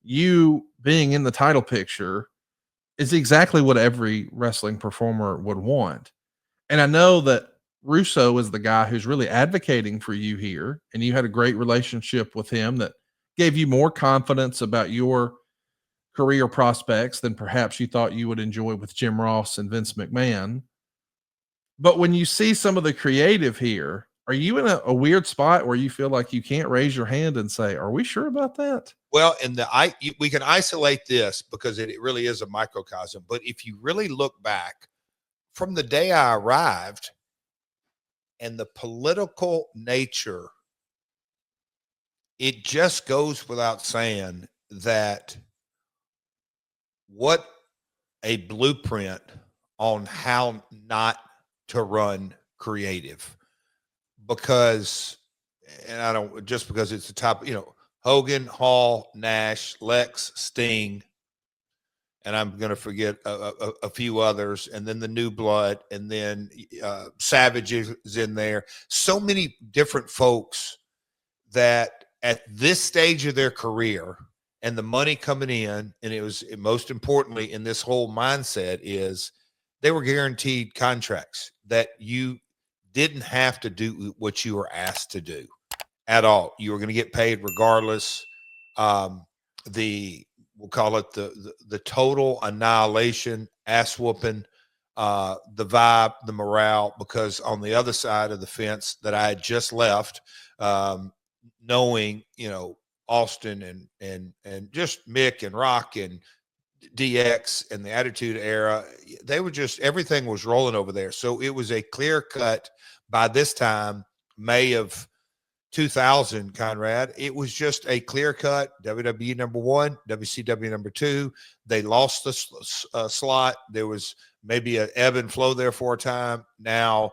you being in the title picture is exactly what every wrestling performer would want. And I know that Russo is the guy who's really advocating for you here, and you had a great relationship with him that gave you more confidence about your career prospects than perhaps you thought you would enjoy with Jim Ross and Vince McMahon. But when you see some of the creative here, are you in a weird spot where you feel like you can't raise your hand and say, "Are we sure about that?" Well, we can isolate this because it really is a microcosm. But if you really look back from the day I arrived and the political nature, it just goes without saying that what a blueprint on how not to run creative. Because, and I don't, just because it's the top, Hogan, Hall, Nash, Lex, Sting, and I'm going to forget a few others, and then the New Blood, and then Savage is in there. So many different folks that at this stage of their career and the money coming in, and it was most importantly in this whole mindset is they were guaranteed contracts that you didn't have to do what you were asked to do at all. You were going to get paid regardless. We'll call it the total annihilation, ass whooping, the vibe, the morale, because on the other side of the fence that I had just left, knowing, Austin and just Mick and Rock and DX and the Attitude Era, they were just, everything was rolling over there. So it was a clear cut by this time, May of 2000, Conrad. It was just a clear cut WWE number one, WCW number two. They lost the slot. There was maybe an ebb and flow there for a time. Now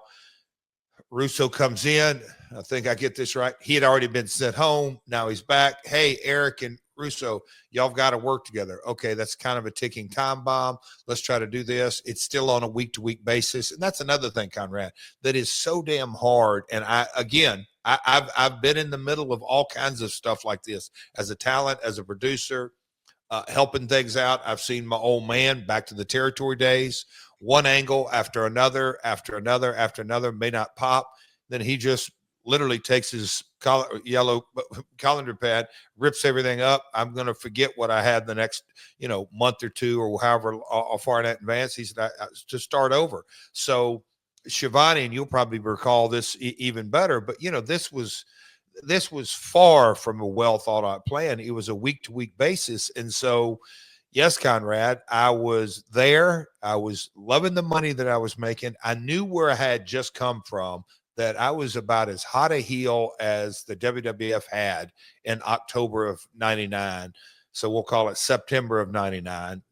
Russo comes in. I think I get this right. He had already been sent home. Now he's back. Hey, Eric and Russo, y'all got to work together. Okay, that's kind of a ticking time bomb. Let's try to do this. It's still on a week-to-week basis. And that's another thing, Conrad, that is so damn hard. And I've been in the middle of all kinds of stuff like this as a talent, as a producer, helping things out. I've seen my old man back to the territory days, one angle after another, may not pop. Then he just literally takes his yellow colander pad, rips everything up. I'm going to forget what I had the next, month or two or however far in advance. He said, to start over. So Shivani, and you'll probably recall this even better, but this was far from a well thought out plan. It was a week to week basis. And so, yes, Conrad, I was there. I was loving the money that I was making. I knew where I had just come from, that I was about as hot a heel as the WWF had in October of 99. So we'll call it September of 99,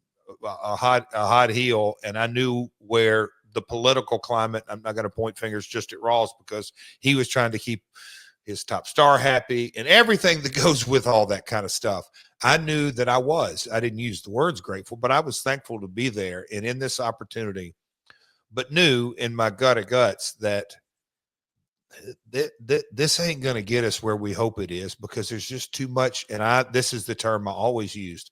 a hot heel. And I knew where the political climate, I'm not going to point fingers just at Ross because he was trying to keep his top star happy and everything that goes with all that kind of stuff. I knew that I didn't use the words grateful, but I was thankful to be there and in this opportunity, but knew in my gut of guts that this ain't going to get us where we hope it is, because there's just too much. And this is the term I always used,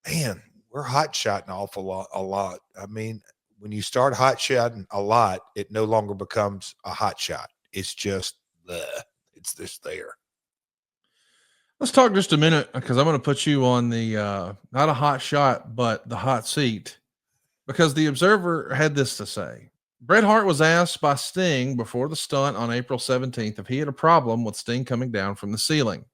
man, we're hot shotting a lot. I mean, when you start hot shotting a lot, it no longer becomes a hot shot. It's just it's this there. Let's talk just a minute, because I'm going to put you on the not a hot shot, but the hot seat, because the Observer had this to say. Bret Hart was asked by Sting before the stunt on April 17th if he had a problem with Sting coming down from the ceiling.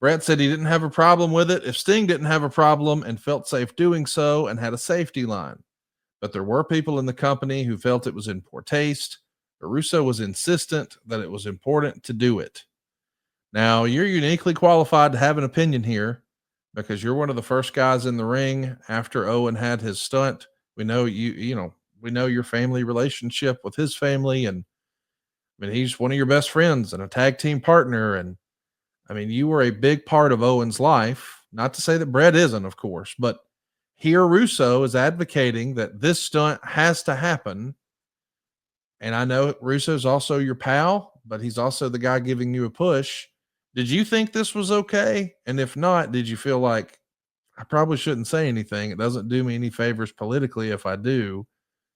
Bret said he didn't have a problem with it if Sting didn't have a problem and felt safe doing so and had a safety line. But there were people in the company who felt it was in poor taste. Russo was insistent that it was important to do it. Now, you're uniquely qualified to have an opinion here, because you're one of the first guys in the ring after Owen had his stunt. We know we know your family relationship with his family, and I mean, he's one of your best friends and a tag team partner. And I mean, you were a big part of Owen's life. Not to say that Bret isn't, of course, but here Russo is advocating that this stunt has to happen. And I know Russo's also your pal, but he's also the guy giving you a push. Did you think this was okay? And if not, did you feel like I probably shouldn't say anything. It doesn't do me any favors politically if I do.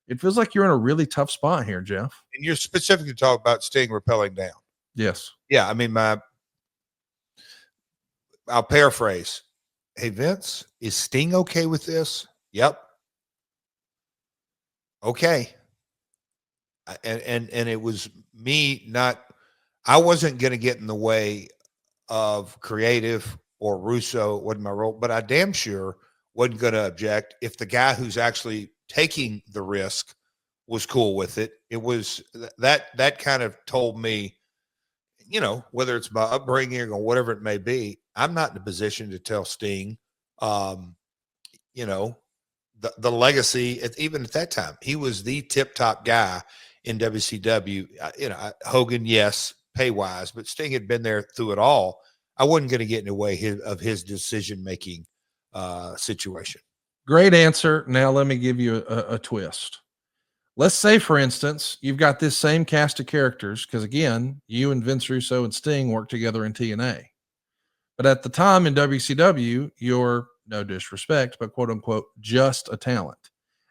It feels like you're in a really tough spot here, Jeff. And you're specifically talking about Sting rappelling down. Yes. Yeah, I mean, I'll paraphrase. Hey, Vince, is Sting okay with this? Yep. Okay. And it was me not, I wasn't going to get in the way of creative or Russo, wasn't my role, but I damn sure wasn't going to object if the guy who's actually taking the risk was cool with it. It was that kind of told me, you know, whether it's my upbringing or whatever it may be, I'm not in a position to tell Sting, you know, the legacy, even at that time, he was the tip top guy in WCW. You know, Hogan, yes, pay wise, but Sting had been there through it all. I wasn't going to get in the way of his decision making situation. Great answer. Now let me give you a twist. Let's say, for instance, you've got this same cast of characters, because again, you and Vince Russo and Sting worked together in TNA. But at the time in WCW, you're, no disrespect, but quote unquote, just a talent.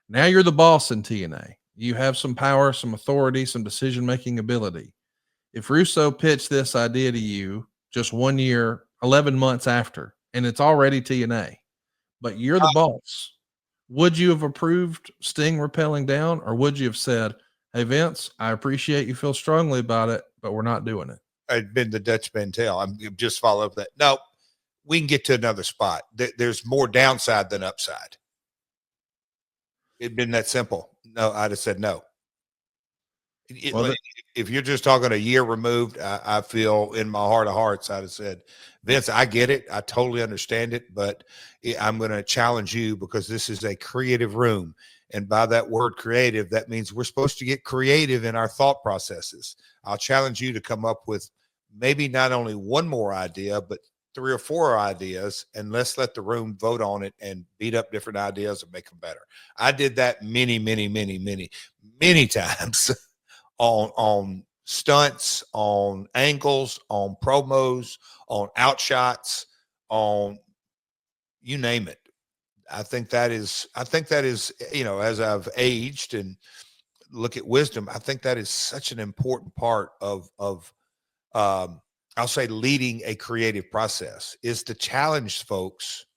Now you're the boss in TNA. You have some power, some authority, some decision-making ability. If Russo pitched this idea to you just 1 year, 11 months after, and it's already TNA, but you're the boss, would you have approved Sting rappelling down, or would you have said, hey, Vince, I appreciate you feel strongly about it, but we're not doing it? I'd been the Dutch Mantel. I'm just follow up that. No, we can get to another spot. There's more downside than upside. It'd been that simple. No, I'd have said no. If you're just talking a year removed, I feel in my heart of hearts, I'd have said, Vince, I get it. I totally understand it, but I'm going to challenge you because this is a creative room. And by that word creative, that means we're supposed to get creative in our thought processes. I'll challenge you to come up with maybe not only one more idea, but 3 or 4 ideas, and let's let the room vote on it and beat up different ideas and make them better. I did that many times on stunts, on angles, on promos, on outshots, on you name it. I think that is, you know, as I've aged and look at wisdom, I think that is such an important part of I'll say leading a creative process is to challenge folks.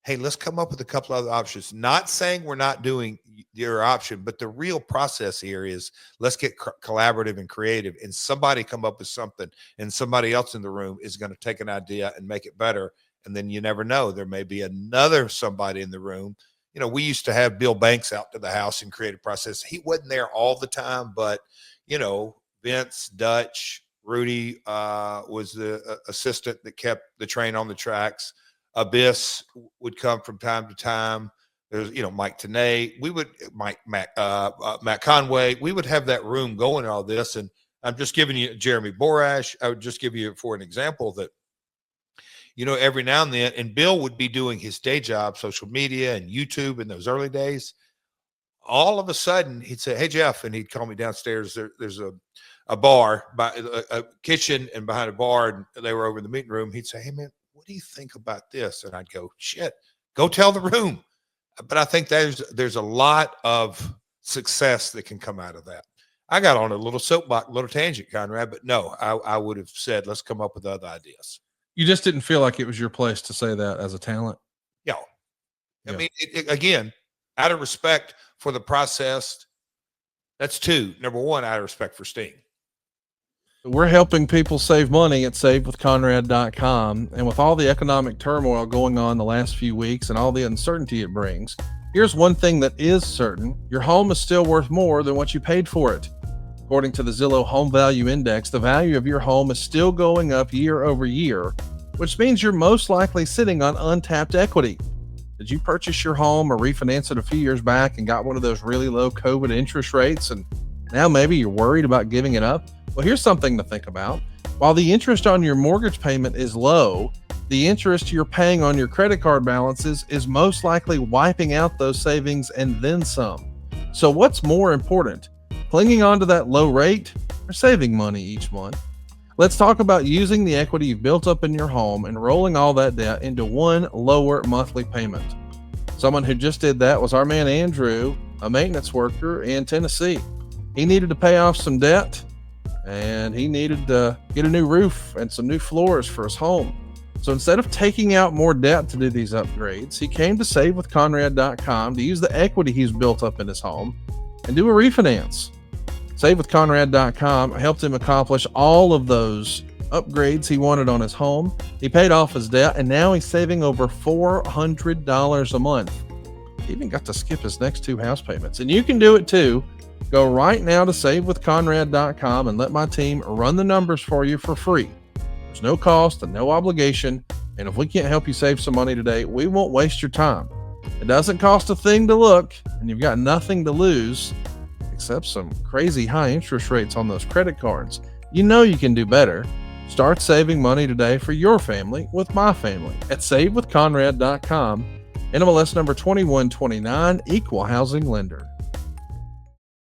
Hey, let's come up with a couple other options. Not saying we're not doing your option, but the real process here is let's get collaborative and creative, and somebody come up with something, and somebody else in the room is going to take an idea and make it better. And then you never know, there may be another somebody in the room. You know, we used to have Bill Banks out to the house in creative process. He wasn't there all the time, but you know, Vince, Dutch, Rudy was the assistant that kept the train on the tracks. Abyss would come from time to time. There's, you know, Mike Tenay. We would Matt Conway. We would have that room going all this. And I'm just giving you Jeremy Borash. I would just give you for an example that, you know, every now and then, and Bill would be doing his day job, social media and YouTube in those early days. All of a sudden, he'd say, "Hey, Jeff," and he'd call me downstairs. There's a bar, by a kitchen, and behind a bar, and they were over in the meeting room. He'd say, "Hey, man, what do you think about this?" And I'd go, "Shit, go tell the room." But I think there's a lot of success that can come out of that. I got on a little soapbox, little tangent, Conrad, but no, I would have said, let's come up with other ideas. You just didn't feel like it was your place to say that as a talent? Yeah. I mean, again, out of respect for the process, that's 2. Number 1, out of respect for Sting. We're helping people save money at savewithconrad.com. And with all the economic turmoil going on the last few weeks and all the uncertainty it brings, here's one thing that is certain. Your home is still worth more than what you paid for it. According to the Zillow Home Value Index, the value of your home is still going up year over year, which means you're most likely sitting on untapped equity. Did you purchase your home or refinance it a few years back and got one of those really low COVID interest rates, and now maybe you're worried about giving it up? Well, here's something to think about. While the interest on your mortgage payment is low, the interest you're paying on your credit card balances is most likely wiping out those savings and then some. So what's more important, clinging on to that low rate or saving money each month? Let's talk about using the equity you've built up in your home and rolling all that debt into one lower monthly payment. Someone who just did that was our man Andrew, a maintenance worker in Tennessee. He needed to pay off some debt, and he needed to get a new roof and some new floors for his home. So instead of taking out more debt to do these upgrades, he came to SaveWithConrad.com to use the equity he's built up in his home and do a refinance. SaveWithConrad.com helped him accomplish all of those upgrades he wanted on his home. He paid off his debt, and now he's saving over $400 a month. He even got to skip his next 2 house payments. And you can do it too. Go right now to SaveWithConrad.com and let my team run the numbers for you for free. There's no cost and no obligation. And if we can't help you save some money today, we won't waste your time. It doesn't cost a thing to look, and you've got nothing to lose except some crazy high interest rates on those credit cards. You know you can do better. Start saving money today for your family with my family at SaveWithConrad.com. NMLS number 2129, Equal Housing Lender.